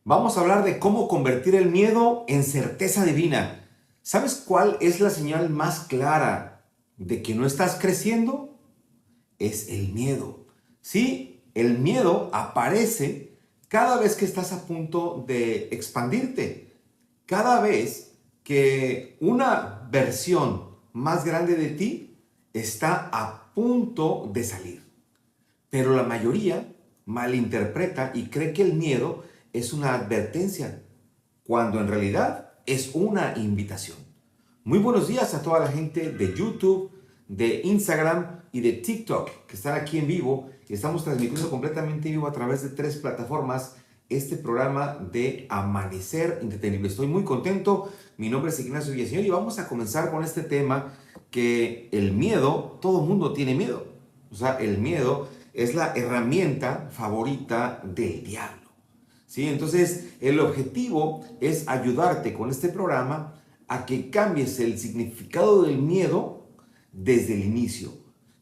Vamos a hablar de cómo convertir el miedo en certeza divina. ¿Sabes cuál es la señal más clara de que no estás creciendo? Es el miedo. Sí, el miedo aparece cada vez que estás a punto de expandirte. Cada vez que una versión más grande de ti está a punto de salir. Pero la mayoría malinterpreta y cree que el miedo es una advertencia, cuando en realidad es una invitación. Muy buenos días a toda la gente de YouTube, de Instagram y de TikTok que están aquí en vivo. Estamos transmitiendo completamente en vivo a través de 3 plataformas este programa de Amanecer Entretenible. Estoy muy contento. Mi nombre es Ignacio Villaseñor y vamos a comenzar con este tema que el miedo, todo el mundo tiene miedo. O sea, el miedo es la herramienta favorita del diablo. ¿Sí? Entonces, el objetivo es ayudarte con este programa a que cambies el significado del miedo desde el inicio,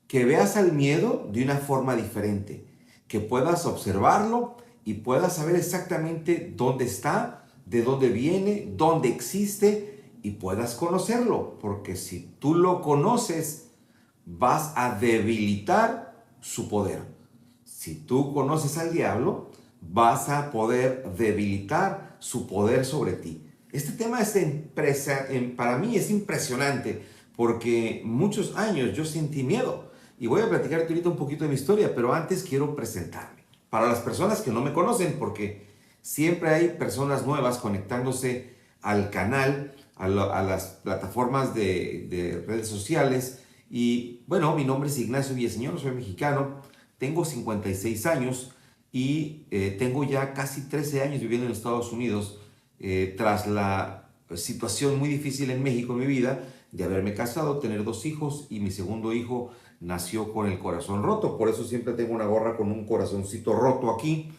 que veas al miedo de una forma diferente, que puedas observarlo y puedas saber exactamente dónde está, de dónde viene, dónde existe y puedas conocerlo, porque si tú lo conoces, vas a debilitar su poder. Si tú conoces al diablo, vas a poder debilitar su poder sobre ti. Este tema es para mí es impresionante porque muchos años yo sentí miedo y voy a platicarte ahorita un poquito de mi historia, pero antes quiero presentarme. Para las personas que no me conocen, porque siempre hay personas nuevas conectándose al canal, a las plataformas de redes sociales. Y bueno, mi nombre es Ignacio Villaseñor, soy mexicano, tengo 56 años y tengo ya casi 13 años viviendo en Estados Unidos tras la situación muy difícil en México en mi vida de haberme casado, tener 2 hijos y mi segundo hijo nació con el corazón roto. Por eso siempre tengo una gorra con un corazoncito roto aquí.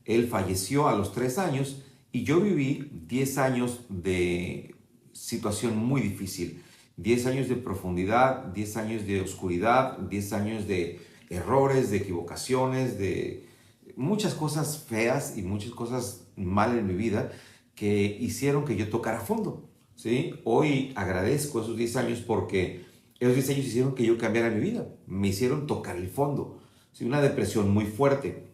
Él falleció a los 3 años y yo viví 10 años de situación muy difícil. 10 años de profundidad, 10 años de oscuridad, 10 años de errores, de equivocaciones, de muchas cosas feas y muchas cosas mal en mi vida que hicieron que yo tocara fondo. ¿Sí? Hoy agradezco esos 10 años porque esos 10 años hicieron que yo cambiara mi vida. Me hicieron tocar el fondo. ¿Sí? Una depresión muy fuerte.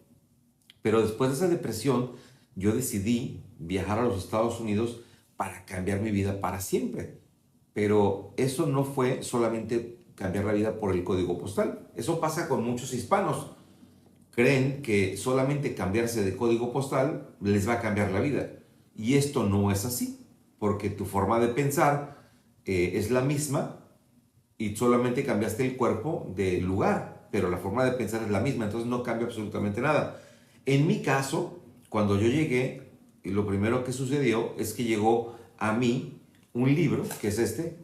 Pero después de esa depresión, yo decidí viajar a los Estados Unidos para cambiar mi vida para siempre. Pero eso no fue solamente cambiar la vida por el código postal. Eso pasa con muchos hispanos. Creen que solamente cambiarse de código postal les va a cambiar la vida. Y esto no es así, porque tu forma de pensar es la misma y solamente cambiaste el cuerpo del lugar, pero la forma de pensar es la misma, entonces no cambia absolutamente nada. En mi caso, cuando yo llegué, lo primero que sucedió es que llegó a mí un libro, que es este,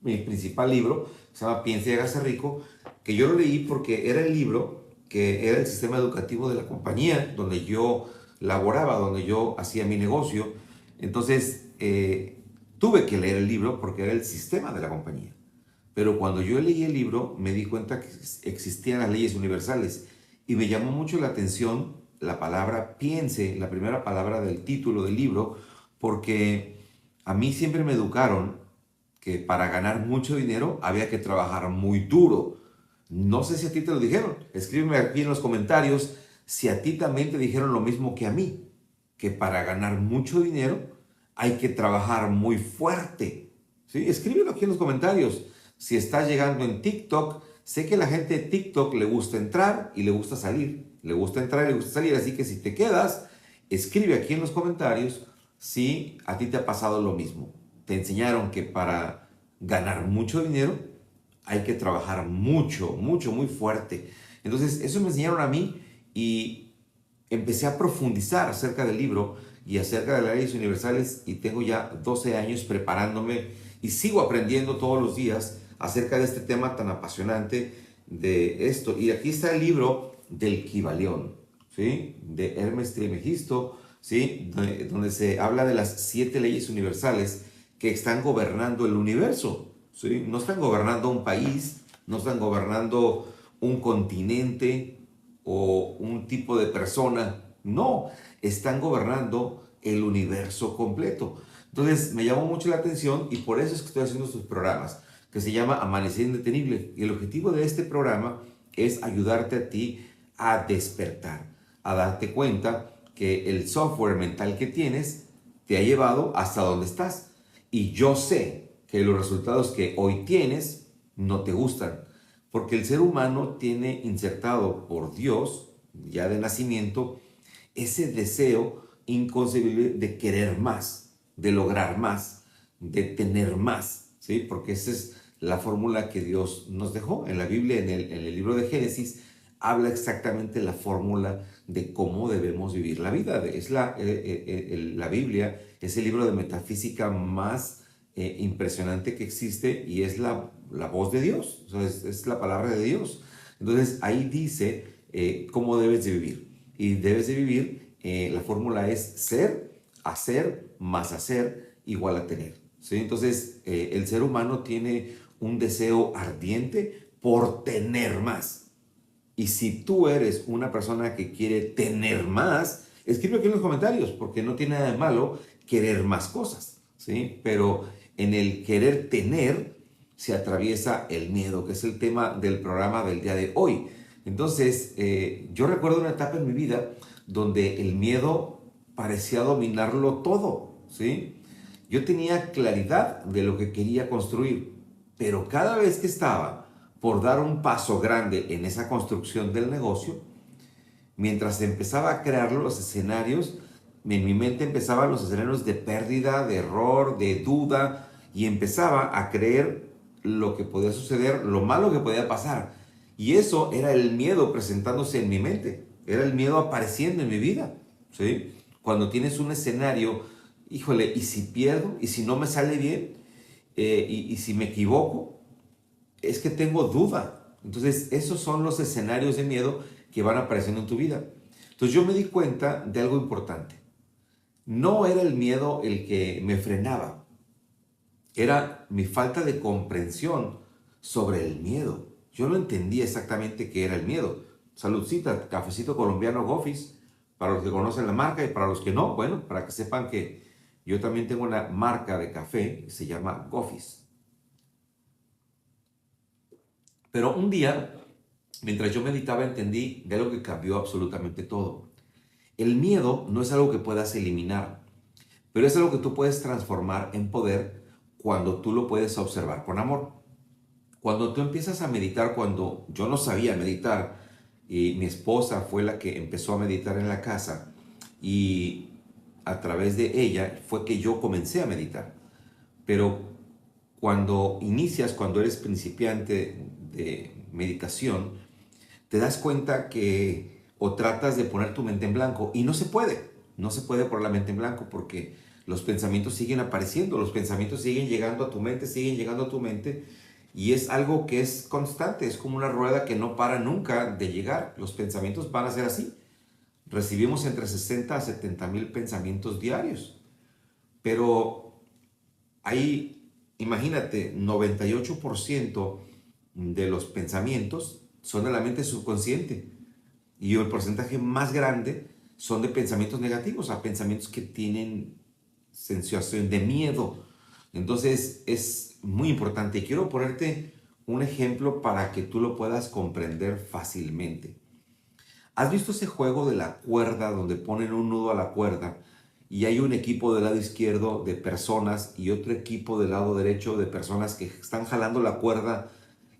mi principal libro, se llama Piensa y hágase rico, que yo lo leí porque era el libro que era el sistema educativo de la compañía donde yo laboraba, donde yo hacía mi negocio. Entonces, tuve que leer el libro porque era el sistema de la compañía. Pero cuando yo leí el libro, me di cuenta que existían las leyes universales y me llamó mucho la atención la palabra piense, la primera palabra del título del libro, porque a mí siempre me educaron que para ganar mucho dinero había que trabajar muy duro. No sé si a ti te lo dijeron. Escríbeme aquí en los comentarios si a ti también te dijeron lo mismo que a mí, que para ganar mucho dinero hay que trabajar muy fuerte. ¿Sí? Escríbelo aquí en los comentarios. Si estás llegando en TikTok, sé que a la gente de TikTok le gusta entrar y le gusta salir. Le gusta entrar y le gusta salir. Así que si te quedas, escribe aquí en los comentarios si a ti te ha pasado lo mismo. Te enseñaron que para ganar mucho dinero hay que trabajar mucho, mucho, muy fuerte. Entonces, eso me enseñaron a mí y empecé a profundizar acerca del libro y acerca de las leyes universales y tengo ya 12 años preparándome y sigo aprendiendo todos los días acerca de este tema tan apasionante de esto. Y aquí está el libro del Kybalión, ¿sí? De Hermes Trismegisto, ¿sí? Donde se habla de las 7 leyes universales que están gobernando el universo, ¿sí? No están gobernando un país, no están gobernando un continente o un tipo de persona, no, están gobernando el universo completo. Entonces me llamó mucho la atención y por eso es que estoy haciendo estos programas, que se llama Amanecer Indetenible. Y el objetivo de este programa es ayudarte a ti a despertar, a darte cuenta que el software mental que tienes te ha llevado hasta donde estás. Y yo sé que los resultados que hoy tienes no te gustan, porque el ser humano tiene insertado por Dios, ya de nacimiento, ese deseo inconcebible de querer más, de lograr más, de tener más, ¿sí? Porque esa es la fórmula que Dios nos dejó. En la Biblia, en el libro de Génesis, habla exactamente la fórmula de cómo debemos vivir la vida. La Biblia es el libro de metafísica más impresionante que existe y es la voz de Dios, o sea, es la palabra de Dios. Entonces ahí dice cómo debes de vivir. Y debes de vivir, la fórmula es ser, hacer, más hacer, igual a tener, ¿sí? Entonces el ser humano tiene un deseo ardiente por tener más. Y si tú eres una persona que quiere tener más, escribe aquí en los comentarios, porque no tiene nada de malo querer más cosas, ¿sí? Pero en el querer tener se atraviesa el miedo, que es el tema del programa del día de hoy. Entonces, yo recuerdo una etapa en mi vida donde el miedo parecía dominarlo todo, ¿sí? Yo tenía claridad de lo que quería construir, pero cada vez que estaba por dar un paso grande en esa construcción del negocio, mientras empezaba a crear los escenarios, en mi mente empezaban los escenarios de pérdida, de error, de duda, y empezaba a creer lo que podía suceder, lo malo que podía pasar. Y eso era el miedo presentándose en mi mente, era el miedo apareciendo en mi vida, ¿sí? Cuando tienes un escenario, híjole, ¿y si pierdo? ¿Y si no me sale bien? ¿Y si me equivoco? Es que tengo duda. Entonces, esos son los escenarios de miedo que van apareciendo en tu vida. Entonces, yo me di cuenta de algo importante. No era el miedo el que me frenaba, era mi falta de comprensión sobre el miedo. Yo no entendía exactamente qué era el miedo. Saludcita, cafecito colombiano Gofis, para los que conocen la marca y para los que no, bueno, para que sepan que yo también tengo una marca de café que se llama Gofis. Pero un día, mientras yo meditaba, entendí de algo que cambió absolutamente todo. El miedo no es algo que puedas eliminar, pero es algo que tú puedes transformar en poder cuando tú lo puedes observar con amor. Cuando tú empiezas a meditar, cuando yo no sabía meditar, y mi esposa fue la que empezó a meditar en la casa, y a través de ella fue que yo comencé a meditar. Pero cuando inicias, cuando eres principiante de meditación, te das cuenta que o tratas de poner tu mente en blanco y no se puede poner la mente en blanco porque los pensamientos siguen apareciendo, los pensamientos siguen llegando a tu mente, siguen llegando a tu mente y es algo que es constante, es como una rueda que no para nunca de llegar, los pensamientos van a ser así. Recibimos entre 60 a 70 mil pensamientos diarios, pero hay, imagínate, 98% de los pensamientos son de la mente subconsciente. Y el porcentaje más grande son de pensamientos negativos, a pensamientos que tienen sensación de miedo. Entonces es muy importante. Y quiero ponerte un ejemplo para que tú lo puedas comprender fácilmente. ¿Has visto ese juego de la cuerda donde ponen un nudo a la cuerda y hay un equipo del lado izquierdo de personas y otro equipo del lado derecho de personas que están jalando la cuerda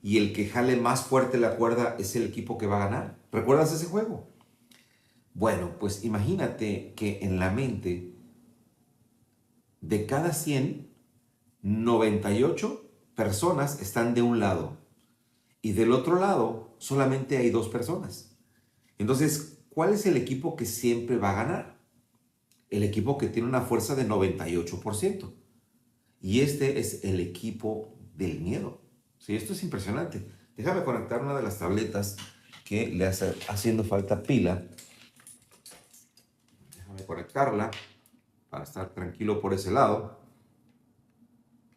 y el que jale más fuerte la cuerda es el equipo que va a ganar? ¿Recuerdas ese juego? Bueno, pues imagínate que en la mente de cada 100, 98 personas están de un lado y del otro lado solamente hay 2 personas. Entonces, ¿cuál es el equipo que siempre va a ganar? El equipo que tiene una fuerza de 98%. Y este es el equipo del miedo. Sí, esto es impresionante. Déjame conectar una de las tabletas que le hace haciendo falta pila. Déjame conectarla para estar tranquilo por ese lado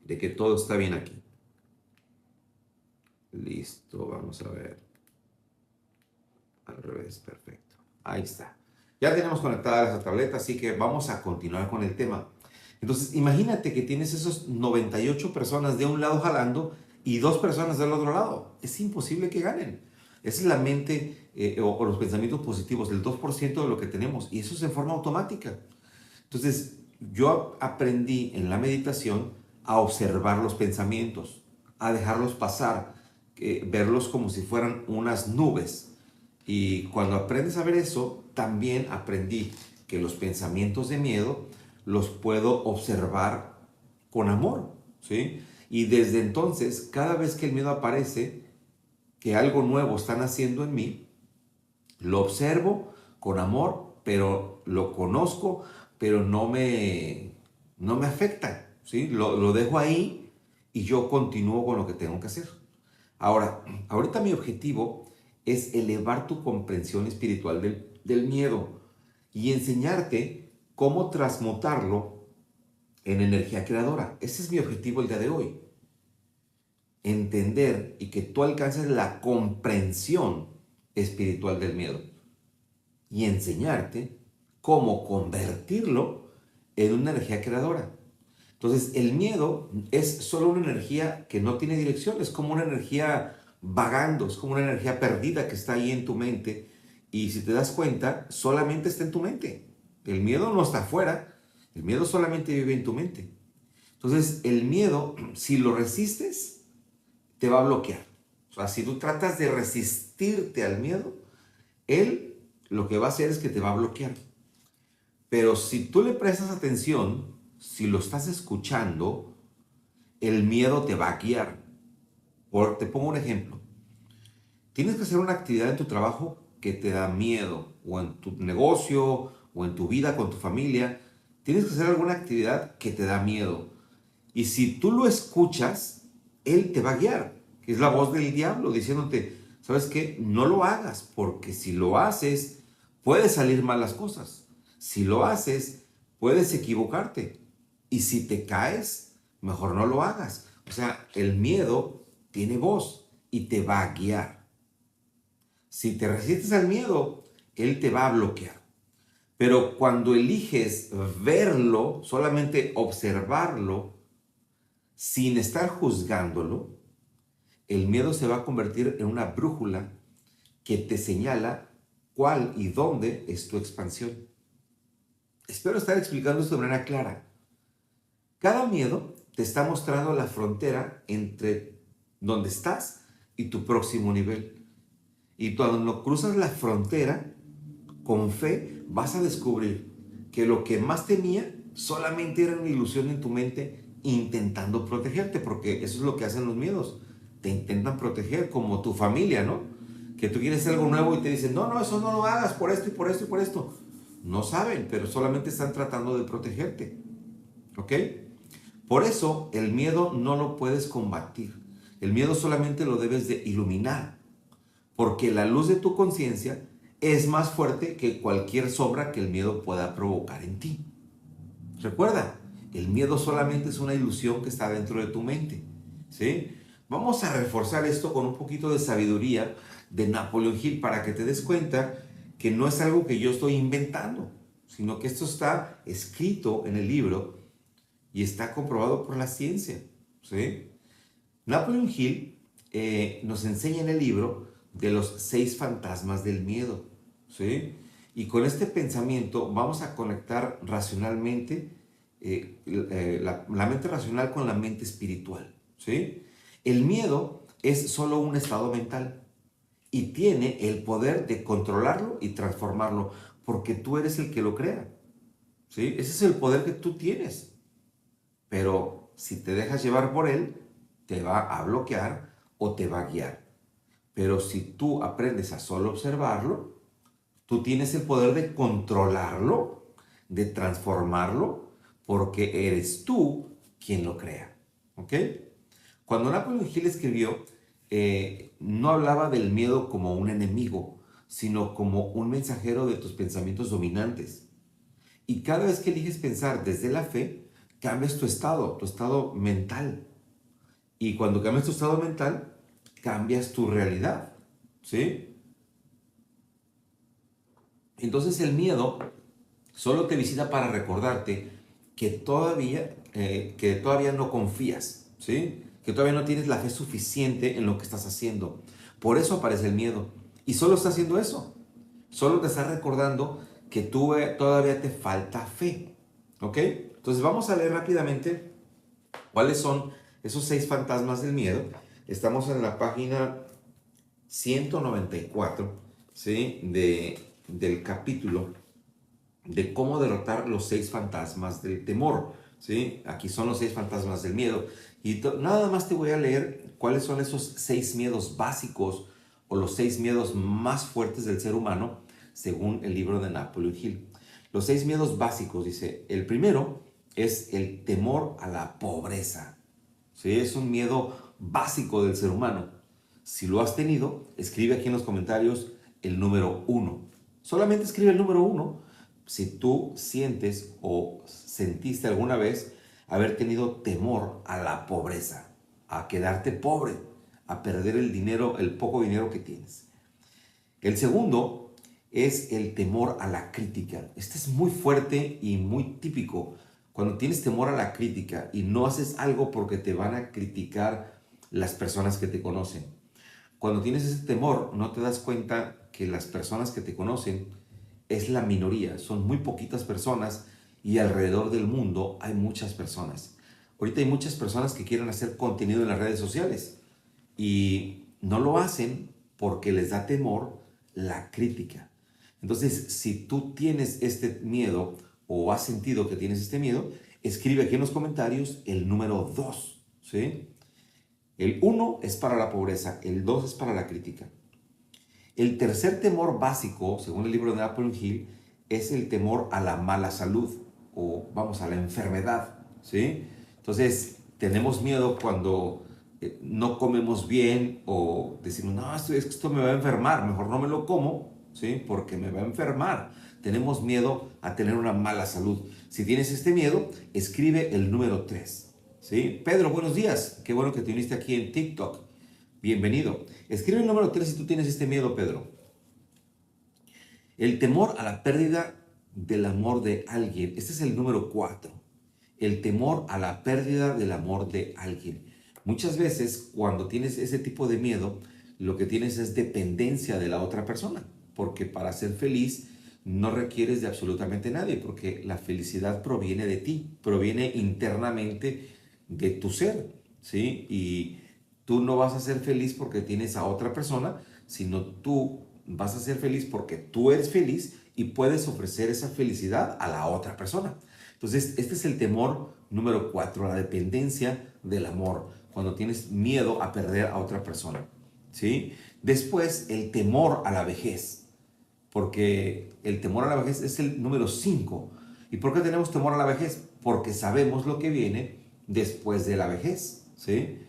de que todo está bien aquí. Listo, vamos a ver. Al revés, perfecto. Ahí está. Ya tenemos conectada esa tableta, así que vamos a continuar con el tema. Entonces, imagínate que tienes esos 98 personas de un lado jalando y 2 personas del otro lado. Es imposible que ganen. Esa es la mente o los pensamientos positivos, el 2% de lo que tenemos. Y eso es en forma automática. Entonces, yo aprendí en la meditación a observar los pensamientos, a dejarlos pasar, verlos como si fueran unas nubes. Y cuando aprendes a ver eso, también aprendí que los pensamientos de miedo los puedo observar con amor, ¿sí? Y desde entonces, cada vez que el miedo aparece, que algo nuevo están haciendo en mí, lo observo con amor, pero lo conozco, pero no me afecta, ¿sí? Lo dejo ahí y yo continúo con lo que tengo que hacer. Ahora, ahorita mi objetivo es elevar tu comprensión espiritual del miedo y enseñarte cómo transmutarlo en energía creadora. Ese es mi objetivo el día de hoy. Entender y que tú alcances la comprensión espiritual del miedo y enseñarte cómo convertirlo en una energía creadora. Entonces, el miedo es solo una energía que no tiene dirección, es como una energía vagando, es como una energía perdida que está ahí en tu mente y si te das cuenta, solamente está en tu mente. El miedo no está afuera, el miedo solamente vive en tu mente. Entonces, el miedo, si lo resistes, te va a bloquear. O sea, si tú tratas de resistirte al miedo, él lo que va a hacer es que te va a bloquear. Pero si tú le prestas atención, si lo estás escuchando, el miedo te va a guiar. Te pongo un ejemplo. Tienes que hacer una actividad en tu trabajo que te da miedo, o en tu negocio, o en tu vida con tu familia. Tienes que hacer alguna actividad que te da miedo. Y si tú lo escuchas, él te va a guiar, que es la voz del diablo diciéndote, ¿sabes qué? No lo hagas, porque si lo haces, puede salir mal las cosas. Si lo haces, puedes equivocarte. Y si te caes, mejor no lo hagas. O sea, el miedo tiene voz y te va a guiar. Si te resistes al miedo, él te va a bloquear. Pero cuando eliges verlo, solamente observarlo, sin estar juzgándolo, el miedo se va a convertir en una brújula que te señala cuál y dónde es tu expansión. Espero estar explicando esto de manera clara. Cada miedo te está mostrando la frontera entre donde estás y tu próximo nivel. Y cuando cruzas la frontera, con fe vas a descubrir que lo que más temía solamente era una ilusión en tu mente intentando protegerte, porque eso es lo que hacen los miedos. Te intentan proteger como tu familia, ¿no? Que tú quieres algo nuevo y te dicen, no, no, eso no lo hagas por esto y por esto y por esto. No saben, pero solamente están tratando de protegerte. ¿Ok? Por eso el miedo no lo puedes combatir. El miedo solamente lo debes de iluminar, porque la luz de tu conciencia es más fuerte que cualquier sombra que el miedo pueda provocar en ti. Recuerda, el miedo solamente es una ilusión que está dentro de tu mente, ¿sí? Vamos a reforzar esto con un poquito de sabiduría de Napoleon Hill para que te des cuenta que no es algo que yo estoy inventando, sino que esto está escrito en el libro y está comprobado por la ciencia, ¿sí? Napoleon Hill nos enseña en el libro de los 6 fantasmas del miedo, ¿sí? Y con este pensamiento vamos a conectar racionalmente la mente racional con la mente espiritual, ¿sí? El miedo es solo un estado mental y tiene el poder de controlarlo y transformarlo, porque tú eres el que lo crea, ¿sí? Ese es el poder que tú tienes. Pero si te dejas llevar por él, te va a bloquear o te va a guiar. Pero si tú aprendes a solo observarlo, tú tienes el poder de controlarlo, de transformarlo, porque eres tú quien lo crea. ¿Ok? Cuando Napoleon Hill escribió, no hablaba del miedo como un enemigo, sino como un mensajero de tus pensamientos dominantes. Y cada vez que eliges pensar desde la fe, cambias tu estado mental. Y cuando cambias tu estado mental, cambias tu realidad. ¿Sí? Entonces el miedo solo te visita para recordarte que todavía no confías, ¿sí? Que todavía no tienes la fe suficiente en lo que estás haciendo. Por eso aparece el miedo. Y solo está haciendo eso. Solo te está recordando que todavía te falta fe. ¿Ok? Entonces vamos a leer rápidamente cuáles son esos 6 fantasmas del miedo. Estamos en la página 194, ¿sí? Del capítulo de cómo derrotar los 6 fantasmas del temor, ¿sí? Aquí son los 6 fantasmas del miedo. Y nada más te voy a leer cuáles son esos 6 miedos básicos o los 6 miedos más fuertes del ser humano, según el libro de Napoleon Hill. Los 6 miedos básicos, dice, el primero es el temor a la pobreza, ¿sí? Es un miedo básico del ser humano. Si lo has tenido, escribe aquí en los comentarios el número 1. Solamente escribe el número 1 si tú sientes o sentiste alguna vez haber tenido temor a la pobreza, a quedarte pobre, a perder el dinero, el poco dinero que tienes. El segundo es el temor a la crítica. Este es muy fuerte y muy típico. Cuando tienes temor a la crítica y no haces algo porque te van a criticar las personas que te conocen. Cuando tienes ese temor, no te das cuenta que las personas que te conocen es la minoría, son muy poquitas personas y alrededor del mundo hay muchas personas. Ahorita hay muchas personas que quieren hacer contenido en las redes sociales y no lo hacen porque les da temor la crítica. Entonces, si tú tienes este miedo o has sentido que tienes este miedo, escribe aquí en los comentarios el número 2, ¿sí? El 1 es para la pobreza, el 2 es para la crítica. El tercer temor básico, según el libro de Napoleon Hill, es el temor a la mala salud o, vamos, a la enfermedad, ¿sí? Entonces, tenemos miedo cuando no comemos bien o decimos, no, esto me va a enfermar, mejor no me lo como, ¿sí? Porque me va a enfermar. Tenemos miedo a tener una mala salud. Si tienes este miedo, escribe el número 3, ¿sí? Pedro, buenos días. Qué bueno que te uniste aquí en TikTok. Bienvenido. Escribe el número 3 si tú tienes este miedo, Pedro. El temor a la pérdida del amor de alguien. Este es el número 4. El temor a la pérdida del amor de alguien. Muchas veces cuando tienes ese tipo de miedo, lo que tienes es dependencia de la otra persona. Porque para ser feliz no requieres de absolutamente nadie. Porque la felicidad proviene de ti, proviene internamente de tu ser, ¿sí? Y tú no vas a ser feliz porque tienes a otra persona, sino tú vas a ser feliz porque tú eres feliz y puedes ofrecer esa felicidad a la otra persona. Entonces, este es el temor número 4, la dependencia del amor, cuando tienes miedo a perder a otra persona, ¿sí? Después, el temor a la vejez, porque el temor a la vejez es el número 5. ¿Y por qué tenemos temor a la vejez? Porque sabemos lo que viene después de la vejez, ¿sí?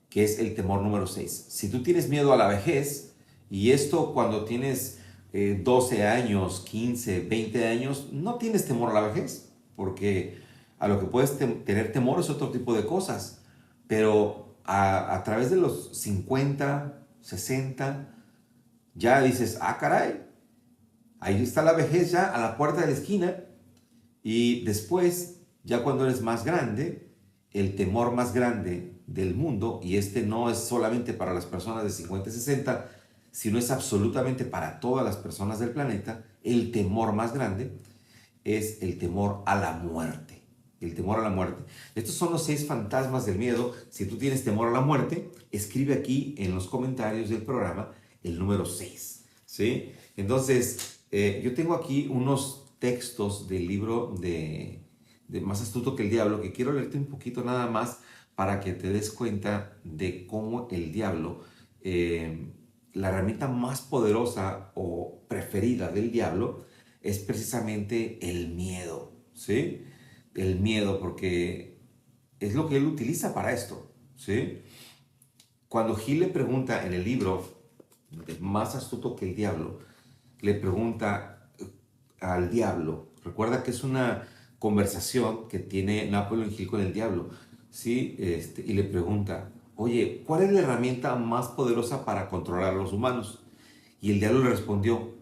Que es el temor número 6. Si tú tienes miedo a la vejez, y esto cuando tienes 12 años, 15, 20 años, no tienes temor a la vejez, porque a lo que puedes tener temor es otro tipo de cosas, pero a través de los 50, 60, ya dices, ah, caray, ahí está la vejez ya a la puerta de la esquina, y después, ya cuando eres más grande, el temor más grande del mundo, y este no es solamente para las personas de 50 y 60, sino es absolutamente para todas las personas del planeta, el temor más grande es el temor a la muerte. El temor a la muerte. Estos son los 6 fantasmas del miedo. Si tú tienes temor a la muerte, escribe aquí en los comentarios del programa el número 6, ¿sí? Entonces, yo tengo aquí unos textos del libro de Más astuto que el diablo, que quiero leerte un poquito nada más para que te des cuenta de cómo el diablo, la herramienta más poderosa o preferida del diablo es precisamente el miedo, ¿sí? El miedo, porque es lo que él utiliza para esto, ¿sí? Cuando Gil le pregunta en el libro de Más astuto que el diablo, le pregunta al diablo, recuerda que es una conversación que tiene Napoleon Hill con el diablo, ¿sí? Y le pregunta, oye, ¿cuál es la herramienta más poderosa para controlar a los humanos? Y el diablo le respondió,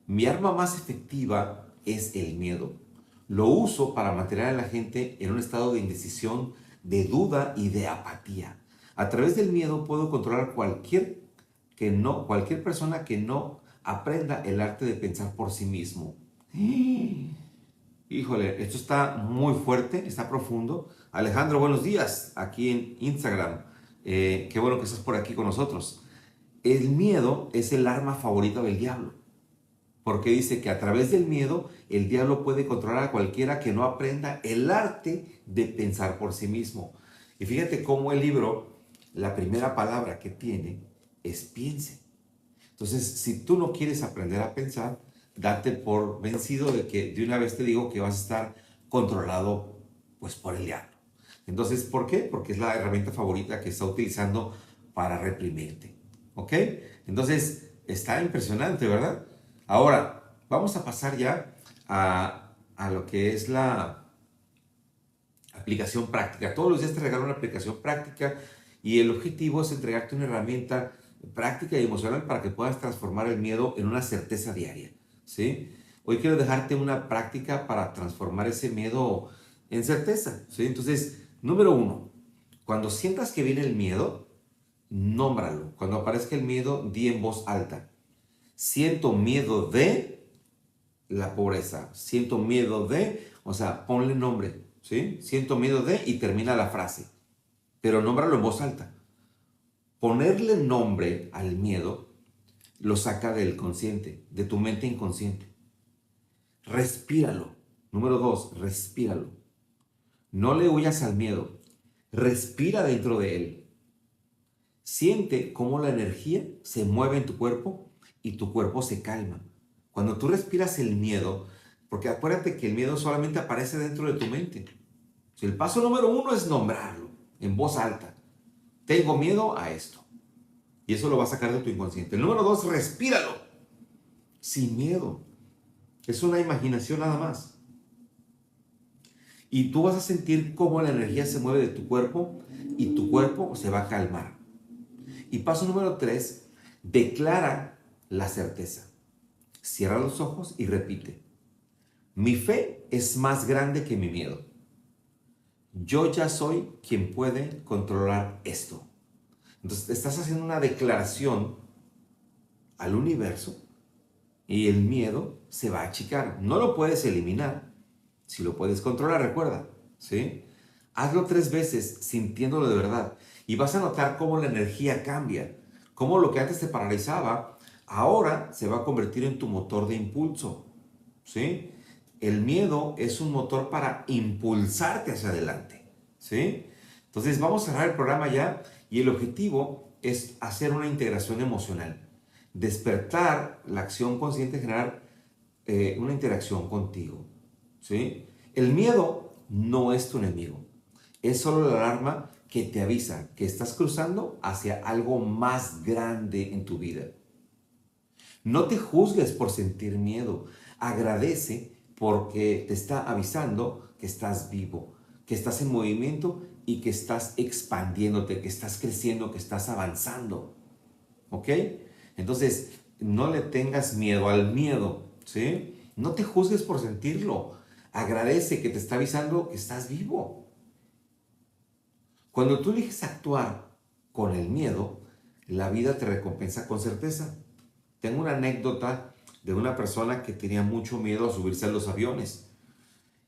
Mi arma más efectiva es el miedo. Lo uso para mantener a la gente en un estado de indecisión, de duda y de apatía. A través del miedo puedo controlar cualquier persona que no aprenda el arte de pensar por sí mismo. Híjole, esto está muy fuerte, está profundo. Alejandro, buenos días, aquí en Instagram. Qué bueno que estás por aquí con nosotros. El miedo es el arma favorita del diablo, porque dice que a través del miedo el diablo puede controlar a cualquiera que no aprenda el arte de pensar por sí mismo. Y fíjate cómo el libro, la primera palabra que tiene es piense. Entonces, si tú no quieres aprender a pensar, date por vencido de que de una vez te digo que vas a estar controlado pues por el diablo. Entonces, ¿por qué? Porque es la herramienta favorita que está utilizando para reprimirte. ¿Ok? Entonces, está impresionante, ¿verdad? Ahora, vamos a pasar ya a lo que es la aplicación práctica. Todos los días te regalo una aplicación práctica y el objetivo es entregarte una herramienta práctica y emocional para que puedas transformar el miedo en una certeza diaria, ¿sí? Hoy quiero dejarte una práctica para transformar ese miedo en certeza, ¿sí? Entonces, número 1, cuando sientas que viene el miedo, nómbralo. Cuando aparezca el miedo, di en voz alta: siento miedo de la pobreza, siento miedo de, o sea, ponle nombre, ¿sí? Siento miedo de y termina la frase, pero nómbralo en voz alta. Ponerle nombre al miedo lo saca del consciente, de tu mente inconsciente. Respíralo. Número 2, respíralo. No le huyas al miedo, respira dentro de él. Siente cómo la energía se mueve en tu cuerpo y tu cuerpo se calma. Cuando tú respiras el miedo, porque acuérdate que el miedo solamente aparece dentro de tu mente. El paso número 1 es nombrarlo en voz alta. Tengo miedo a esto. Y eso lo va a sacar de tu inconsciente. El número 2, respíralo. Sin miedo. Es una imaginación nada más. Y tú vas a sentir cómo la energía se mueve de tu cuerpo y tu cuerpo se va a calmar. Y paso número 3, declara la certeza. Cierra los ojos y repite: mi fe es más grande que mi miedo. Yo ya soy quien puede controlar esto. Entonces estás haciendo una declaración al universo y el miedo se va a achicar. No lo puedes eliminar, si lo puedes controlar, recuerda, ¿sí? Hazlo 3 veces sintiéndolo de verdad y vas a notar cómo la energía cambia, cómo lo que antes te paralizaba ahora se va a convertir en tu motor de impulso, ¿sí? El miedo es un motor para impulsarte hacia adelante, ¿sí? Entonces vamos a cerrar el programa ya y el objetivo es hacer una integración emocional, despertar la acción consciente, generar una interacción contigo, ¿sí? El miedo no es tu enemigo, es solo la alarma que te avisa que estás cruzando hacia algo más grande en tu vida. No te juzgues por sentir miedo, agradece porque te está avisando que estás vivo, que estás en movimiento y que estás expandiéndote, que estás creciendo, que estás avanzando, ¿ok? Entonces, no le tengas miedo al miedo, ¿sí? No te juzgues por sentirlo, agradece que te está avisando que estás vivo. Cuando tú eliges actuar con el miedo, la vida te recompensa con certeza. Tengo una anécdota de una persona que tenía mucho miedo a subirse a los aviones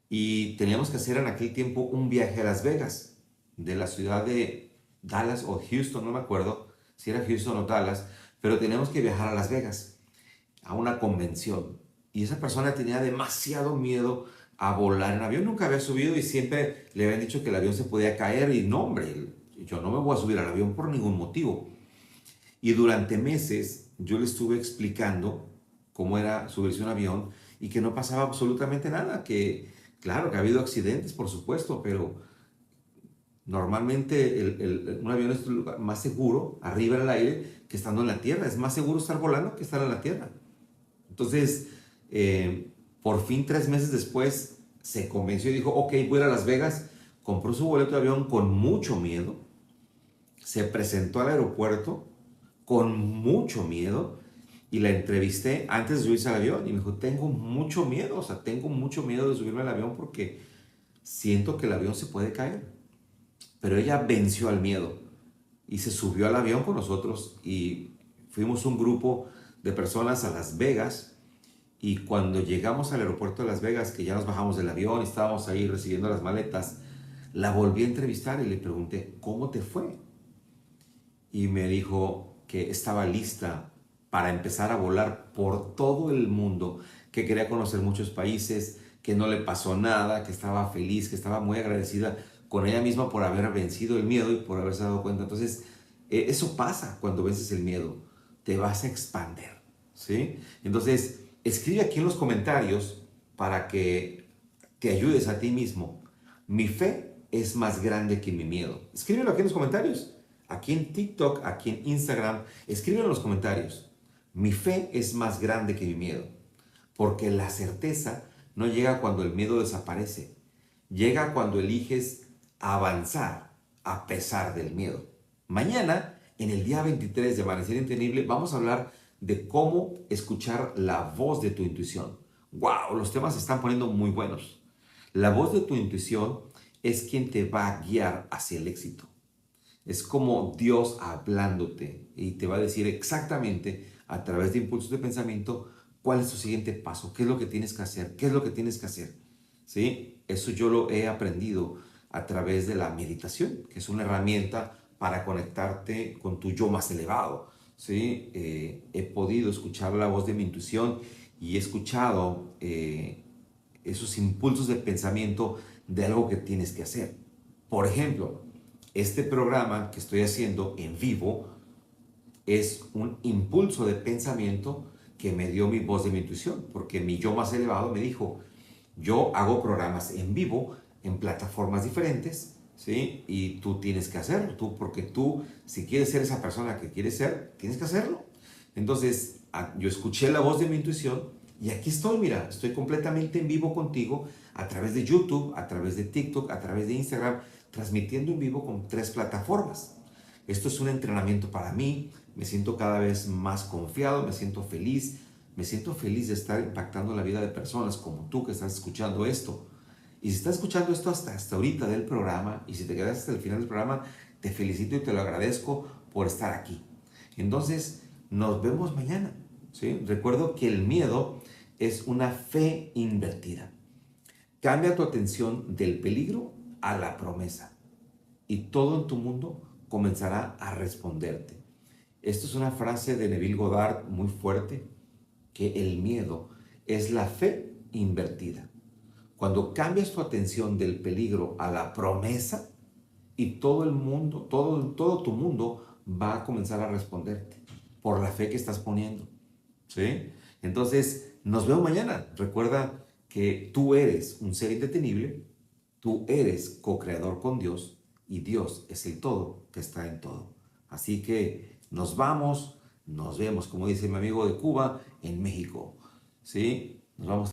y teníamos que hacer en aquel tiempo un viaje a Las Vegas, de la ciudad de Dallas o Houston, no me acuerdo si era Houston o Dallas, pero teníamos que viajar a Las Vegas a una convención y esa persona tenía demasiado miedo a volar en avión. Nunca había subido y siempre le habían dicho que el avión se podía caer y no, hombre, yo no me voy a subir al avión por ningún motivo. Y durante meses yo le estuve explicando cómo era subirse a un avión y que no pasaba absolutamente nada, que claro que ha habido accidentes, por supuesto, pero normalmente un avión es un lugar más seguro arriba en el aire que estando en la tierra. Es más seguro estar volando que estar en la tierra. Entonces, por fin 3 meses después se convenció y dijo, ok, voy a ir a Las Vegas. Compró su boleto de avión con mucho miedo. Se presentó al aeropuerto con mucho miedo y la entrevisté antes de subirse al avión y me dijo, tengo mucho miedo, o sea, tengo mucho miedo de subirme al avión porque siento que el avión se puede caer. Pero ella venció al miedo y se subió al avión con nosotros y fuimos un grupo de personas a Las Vegas. Y cuando llegamos al aeropuerto de Las Vegas, que ya nos bajamos del avión y estábamos ahí recibiendo las maletas, la volví a entrevistar y le pregunté, ¿cómo te fue? Y me dijo que estaba lista para empezar a volar por todo el mundo, que quería conocer muchos países, que no le pasó nada, que estaba feliz, que estaba muy agradecida con ella misma por haber vencido el miedo y por haberse dado cuenta. Entonces, eso pasa cuando vences el miedo, te vas a expander, ¿sí? Entonces, escribe aquí en los comentarios para que te ayudes a ti mismo. Mi fe es más grande que mi miedo. Escríbelo aquí en los comentarios. Aquí en TikTok, aquí en Instagram, escríbelo en los comentarios. Mi fe es más grande que mi miedo. Porque la certeza no llega cuando el miedo desaparece. Llega cuando eliges avanzar a pesar del miedo. Mañana, en el día 23 de Amanecer Intenible, vamos a hablar de cómo escuchar la voz de tu intuición. ¡Wow! Los temas se están poniendo muy buenos. La voz de tu intuición es quien te va a guiar hacia el éxito. Es como Dios hablándote y te va a decir exactamente a través de impulsos de pensamiento cuál es tu siguiente paso, qué es lo que tienes que hacer, qué es lo que tienes que hacer. ¿Sí? Eso yo lo he aprendido a través de la meditación, que es una herramienta para conectarte con tu yo más elevado. ¿Sí? He podido escuchar la voz de mi intuición y he escuchado esos impulsos de pensamiento de algo que tienes que hacer. Por ejemplo, este programa que estoy haciendo en vivo es un impulso de pensamiento que me dio mi voz de mi intuición, porque mi yo más elevado me dijo, yo hago programas en vivo en plataformas diferentes, ¿sí? Y tú tienes que hacerlo, porque tú, si quieres ser esa persona que quieres ser, tienes que hacerlo. Entonces, yo escuché la voz de mi intuición y aquí estoy, mira, estoy completamente en vivo contigo a través de YouTube, a través de TikTok, a través de Instagram, transmitiendo en vivo con 3 plataformas. Esto es un entrenamiento para mí, me siento cada vez más confiado, me siento feliz de estar impactando la vida de personas como tú que estás escuchando esto. Y si estás escuchando esto hasta ahorita del programa, y si te quedas hasta el final del programa, te felicito y te lo agradezco por estar aquí. Entonces, nos vemos mañana, ¿sí? Recuerdo que el miedo es una fe invertida. Cambia tu atención del peligro a la promesa y todo en tu mundo comenzará a responderte. Esto es una frase de Neville Goddard muy fuerte, que el miedo es la fe invertida. Cuando cambias tu atención del peligro a la promesa y todo el mundo, todo tu mundo va a comenzar a responderte por la fe que estás poniendo, ¿sí? Entonces, nos vemos mañana. Recuerda que tú eres un ser indetenible, tú eres co-creador con Dios y Dios es el todo que está en todo. Así que nos vemos, como dice mi amigo de Cuba, en México. ¿Sí? Nos vamos.